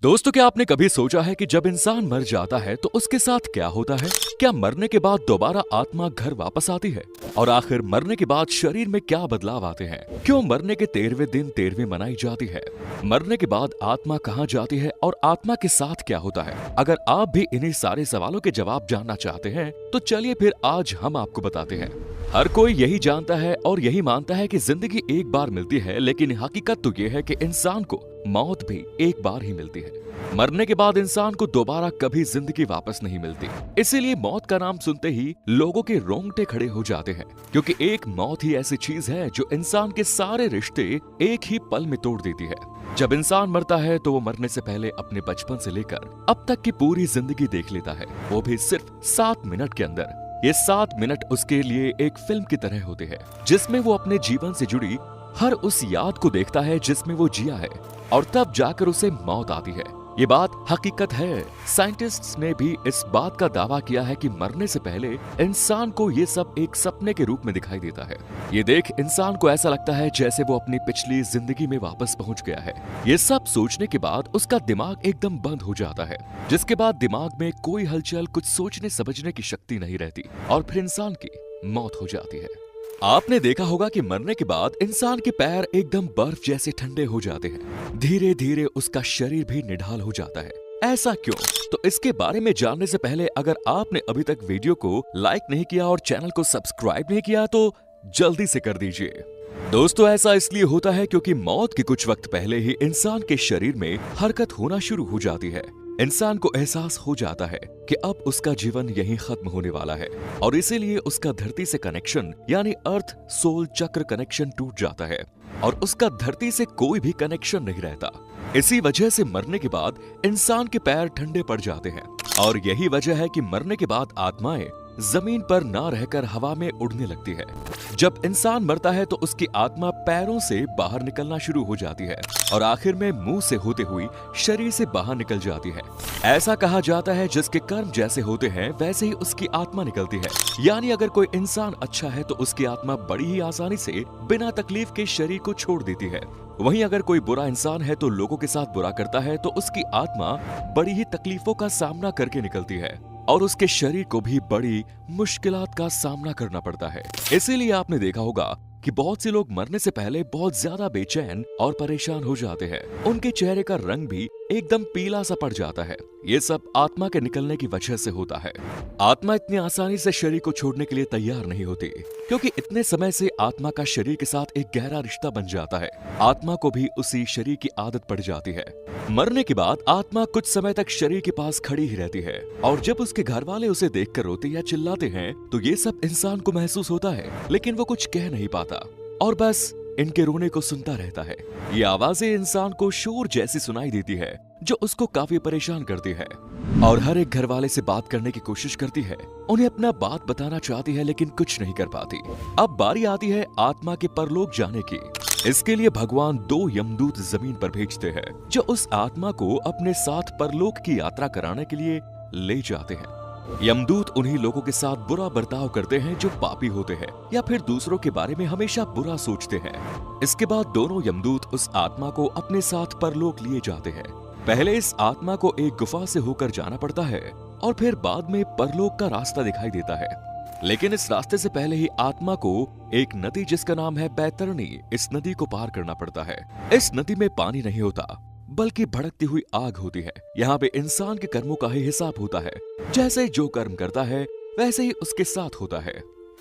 दोस्तों, क्या आपने कभी सोचा है कि जब इंसान मर जाता है तो उसके साथ क्या होता है? क्या मरने के बाद दोबारा आत्मा घर वापस आती है? और आखिर मरने के बाद शरीर में क्या बदलाव आते हैं? क्यों मरने के 13वें दिन 13वीं मनाई जाती है? मरने के बाद आत्मा कहाँ जाती है और आत्मा के साथ क्या होता है? अगर आप भी इन्हीं सारे सवालों के जवाब जानना चाहते हैं तो चलिए फिर आज हम आपको बताते हैं। हर कोई यही जानता है और यही मानता है कि जिंदगी एक बार मिलती है, लेकिन हकीकत तो ये है कि इंसान को मौत भी एक बार ही मिलती है। मरने के बाद इंसान को दोबारा कभी जिंदगी वापस नहीं मिलती। इसीलिए मौत का नाम सुनते ही लोगों के रोंगटे खड़े हो जाते हैं, क्योंकि एक मौत ही ऐसी चीज है जो इंसान के सारे रिश्ते एक ही पल में तोड़ देती है। जब इंसान मरता है तो वो मरने से पहले अपने बचपन से लेकर अब तक की पूरी जिंदगी देख लेता है, वो भी सिर्फ 7 मिनट के अंदर। ये 7 मिनट उसके लिए एक फिल्म की तरह होते हैं, जिसमें वो अपने जीवन से जुड़ी हर उस याद को देखता है जिसमें वो जिया है, और तब जाकर उसे मौत आती है। ये बात हकीकत है। साइंटिस्ट्स ने भी इस बात का दावा किया है कि मरने से पहले इंसान को ये सब एक सपने के रूप में दिखाई देता है। ये देख इंसान को ऐसा लगता है जैसे वो अपनी पिछली जिंदगी में वापस पहुंच गया है। ये सब सोचने के बाद उसका दिमाग एकदम बंद हो जाता है, जिसके बाद दिमाग में कोई हलचल, कुछ सोचने समझने की शक्ति नहीं रहती, और फिर इंसान की मौत हो जाती है। आपने देखा होगा कि मरने के बाद इंसान के पैर एकदम बर्फ जैसे ठंडे हो जाते हैं। धीरे धीरे उसका शरीर भी निढाल हो जाता है। ऐसा क्यों? तो इसके बारे में जानने से पहले अगर आपने अभी तक वीडियो को लाइक नहीं किया और चैनल को सब्सक्राइब नहीं किया तो जल्दी से कर दीजिए। दोस्तों, ऐसा इसलिए होता है क्योंकि मौत के कुछ वक्त पहले ही इंसान के शरीर में हरकत होना शुरू हो जाती है। इंसान को एहसास हो जाता है कि अब उसका जीवन यहीं खत्म होने वाला है, और इसीलिए उसका धरती से कनेक्शन यानी अर्थ सोल चक्र कनेक्शन टूट जाता है, और उसका धरती से कोई भी कनेक्शन नहीं रहता। इसी वजह से मरने के बाद इंसान के पैर ठंडे पड़ जाते हैं, और यही वजह है कि मरने के बाद आत्माएं जमीन पर ना रहकर हवा में उड़ने लगती है। जब इंसान मरता है तो उसकी आत्मा पैरों से बाहर निकलना शुरू हो जाती है, और आखिर में मुंह से होते हुई शरीर से बाहर निकल जाती है। ऐसा कहा जाता है जिसके कर्म जैसे होते हैं वैसे ही उसकी आत्मा निकलती है। यानी अगर कोई इंसान अच्छा है तो उसकी आत्मा बड़ी ही आसानी से बिना तकलीफ के शरीर को छोड़ देती है। वहीं अगर कोई बुरा इंसान है तो लोगों के साथ बुरा करता है तो उसकी आत्मा बड़ी ही तकलीफों का सामना करके निकलती है, और उसके शरीर को भी बड़ी मुश्किलात का सामना करना पड़ता है। इसीलिए आपने देखा होगा कि बहुत से लोग मरने से पहले बहुत ज्यादा बेचैन और परेशान हो जाते हैं। उनके चेहरे का रंग भी एकदम पीला सा पड़ जाता है। ये सब आत्मा के निकलने की वजह से होता है। आत्मा इतनी आसानी से शरीर को छोड़ने के लिए तैयार नहीं होती, क्योंकि इतने समय से आत्मा का शरीर के साथ एक गहरा रिश्ता बन जाता है। आत्मा को भी उसी शरीर की आदत पड़ जाती है। मरने के बाद आत्मा कुछ समय तक शरीर के पास खड़ी ही रहती है, और जब उसके घर वाले उसे देखकर रोते या चिल्लाते हैं तो ये सब इंसान को महसूस होता है, लेकिन वो कुछ कह नहीं पाता और बस इनके रोने को सुनता रहता है। ये आवाजें इंसान को शोर जैसी सुनाई देती है, जो उसको काफी परेशान करती है, और हर एक घर वाले से बात करने की कोशिश करती है। उन्हें अपना बात बताना चाहती है, लेकिन कुछ नहीं कर पाती। अब बारी आती है आत्मा के परलोक जाने की। इसके लिए भगवान 2 यमदूत जमीन पर भेजते हैं, जो उस आत्मा को अपने साथ परलोक की यात्रा कराने के लिए ले जाते हैं। यमदूत उन्हीं लोगों के साथ बुरा बर्ताव करते हैं जो पापी होते हैं या फिर दूसरों के बारे में हमेशा बुरा सोचते हैं। इसके बाद दोनों यमदूत उस आत्मा को अपने साथ परलोक लिए जाते हैं। पहले इस आत्मा को एक गुफा से होकर जाना पड़ता है, और फिर बाद में परलोक का रास्ता दिखाई देता है। लेकिन इस रास्ते से पहले ही आत्मा को एक नदी जिसका नाम है बैतरणी, इस नदी को पार करना पड़ता है। इस नदी में पानी नहीं होता, बल्कि भड़कती हुई आग होती है। यहाँ पे इंसान के कर्मों का ही हिसाब होता है। जैसे जो कर्म करता है वैसे ही उसके साथ होता है।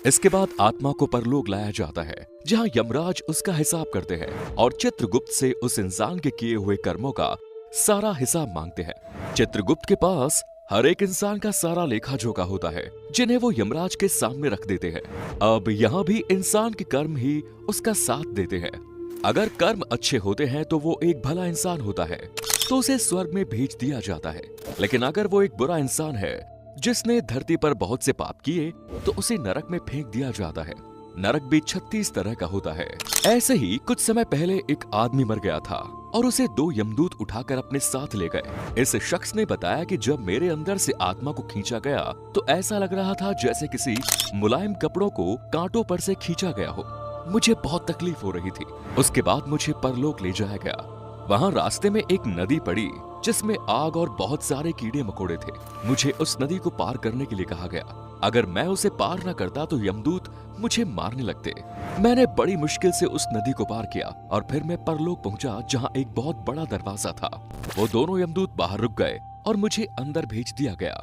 इसके बाद आत्मा को परलोक लाया जाता है, जहाँ यमराज उसका हिसाब करते हैं और चित्रगुप्त से उस इंसान के किए हुए कर्मों का सारा हिसाब मांगते हैं। चित्रगुप्त के पास हर एक इंसान का सारा लेखा जोखा होता है, जिन्हें वो यमराज के सामने रख देते हैं। अब यहाँ भी इंसान के कर्म ही उसका साथ देते हैं। अगर कर्म अच्छे होते हैं तो वो एक भला इंसान होता है, तो उसे स्वर्ग में भेज दिया जाता है। लेकिन अगर वो एक बुरा इंसान है जिसने धरती पर बहुत से पाप किए, तो उसे नरक में फेंक दिया जाता है। नरक भी 36 तरह का होता है। ऐसे ही कुछ समय पहले एक आदमी मर गया था, और उसे 2 यमदूत उठाकर अपने साथ ले गए। इस शख्स ने बताया कि जब मेरे अंदर से आत्मा को खींचा गया तो ऐसा लग रहा था जैसे किसी मुलायम कपड़ों को कांटों पर से खींचा गया हो। मुझे बहुत तकलीफ हो रही थी। उसके बाद मुझे परलोक ले जाया गया। वहाँ रास्ते में एक नदी पड़ी, जिसमें आग और बहुत सारे कीड़े मकोड़े थे। मुझे उस नदी को पार करने के लिए कहा गया। अगर मैं उसे पार न करता तो यमदूत मुझे मारने लगते। मैंने बड़ी मुश्किल से उस नदी को पार किया और फिर मैं परलोक पहुंचा, जहां एक बहुत बड़ा दरवाजा था। वो दोनों यमदूत बाहर रुक गए और मुझे अंदर भेज दिया गया।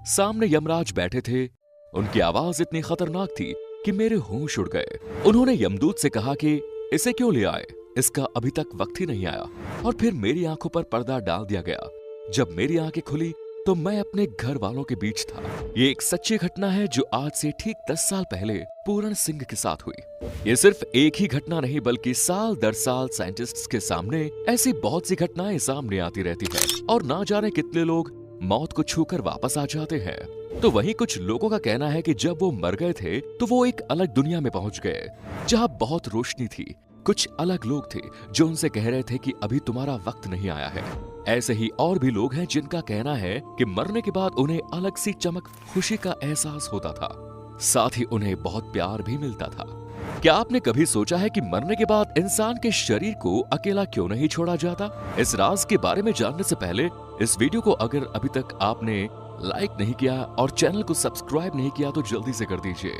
सामने यमराज बैठे थे। उनकी आवाज इतनी खतरनाक थी कि मेरे होश उड़ गए। उन्होंने यमदूत से कहा कि इसे क्यों ले आए, इसका अभी तक वक्त ही नहीं आया। और फिर मेरी आंखों पर पर्दा डाल दिया गया। जब मेरी आंखें खुली तो मैं अपने घर वालों के बीच था। ये एक सच्ची घटना है जो आज से ठीक 10 साल पहले पूरण सिंह के साथ हुई। ये सिर्फ एक ही घटना नहीं, बल्कि साल दर साल साइंटिस्ट्स के सामने ऐसी बहुत सी घटनाएं सामने आती रहती है और ना जाने कितने लोग मौत को छूकर वापस आ जाते हैं। तो वहीं कुछ लोगों का कहना है कि जब वो मर गए थे तो वो एक अलग दुनिया में पहुंच गए, जहां बहुत रोशनी थी। कुछ अलग लोग थे जो उनसे कह रहे थे कि अभी तुम्हारा वक्त नहीं आया है। ऐसे ही और भी लोग हैं जिनका कहना है कि मरने के बाद उन्हें अलग सी चमक, खुशी का एहसास होता था। साथ ही उन्हें बहुत प्यार भी मिलता था। क्या आपने कभी सोचा है कि मरने के बाद इंसान के शरीर को अकेला क्यों नहीं छोड़ा जाता? इस राज के बारे में जानने से पहले इस वीडियो को अगर अभी तक आपने लाइक नहीं किया और चैनल को सब्सक्राइब नहीं किया तो जल्दी से कर दीजिए।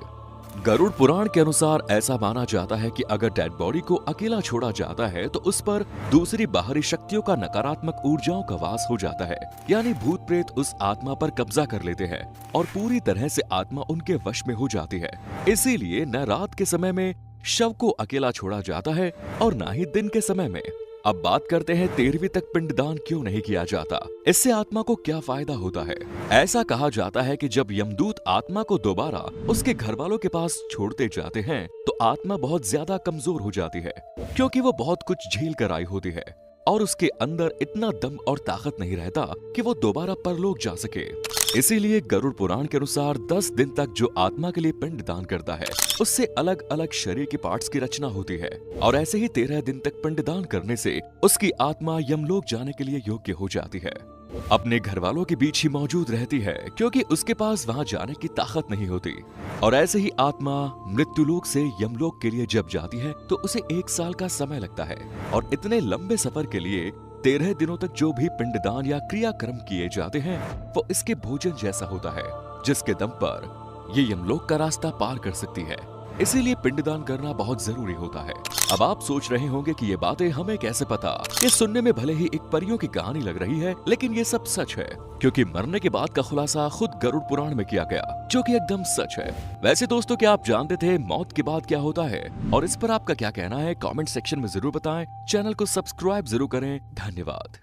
गरुड़ पुराण के अनुसार ऐसा माना जाता है कि अगर डेड बॉडी को अकेला छोड़ा जाता है तो उस पर दूसरी बाहरी शक्तियों का नकारात्मक ऊर्जाओं का वास हो जाता है, यानी भूत प्रेत उस आत्मा पर कब्जा कर लेते हैं और पूरी तरह से आत्मा उनके वश में हो जाती है। इसीलिए न रात के समय में शव को अकेला छोड़ा जाता है और न ही दिन के समय में। अब बात करते हैं 13वीं तक पिंडदान क्यों नहीं किया जाता, इससे आत्मा को क्या फायदा होता है। ऐसा कहा जाता है कि जब यमदूत आत्मा को दोबारा उसके घर वालों के पास छोड़ते जाते हैं तो आत्मा बहुत ज्यादा कमजोर हो जाती है, क्योंकि वो बहुत कुछ झेल कर आई होती है और उसके अंदर इतना दम और ताकत नहीं रहता कि वो दोबारा परलोक जा सके। इसीलिए गरुड़ पुराण के अनुसार 10 दिन तक जो आत्मा के लिए पिंड दान करता है उससे अलग अलग शरीर के पार्ट्स की रचना होती है और ऐसे ही 13 दिन तक पिंड दान करने से उसकी आत्मा यमलोक जाने के लिए योग्य हो जाती है। अपने घर वालों के बीच ही मौजूद रहती है, क्योंकि उसके पास वहां जाने की ताकत नहीं होती। और ऐसे ही आत्मा मृत्युलोक से यमलोक के लिए जब जाती है तो उसे 1 साल का समय लगता है और इतने लंबे सफर के लिए 13 दिनों तक जो भी पिंडदान या क्रियाक्रम किए जाते हैं वो इसके भोजन जैसा होता है, जिसके दम पर ये यमलोक का रास्ता पार कर सकती है। इसीलिए पिंडदान करना बहुत जरूरी होता है। अब आप सोच रहे होंगे कि ये बातें हमें कैसे पता? ये सुनने में भले ही एक परियों की कहानी लग रही है, लेकिन ये सब सच है, क्योंकि मरने के बाद का खुलासा खुद गरुड़ पुराण में किया गया, जो कि एकदम सच है। वैसे दोस्तों, क्या आप जानते थे मौत के बाद क्या होता है? और इस पर आपका क्या कहना है? कमेंट सेक्शन में जरूर बताएं। चैनल को सब्सक्राइब जरूर करें। धन्यवाद।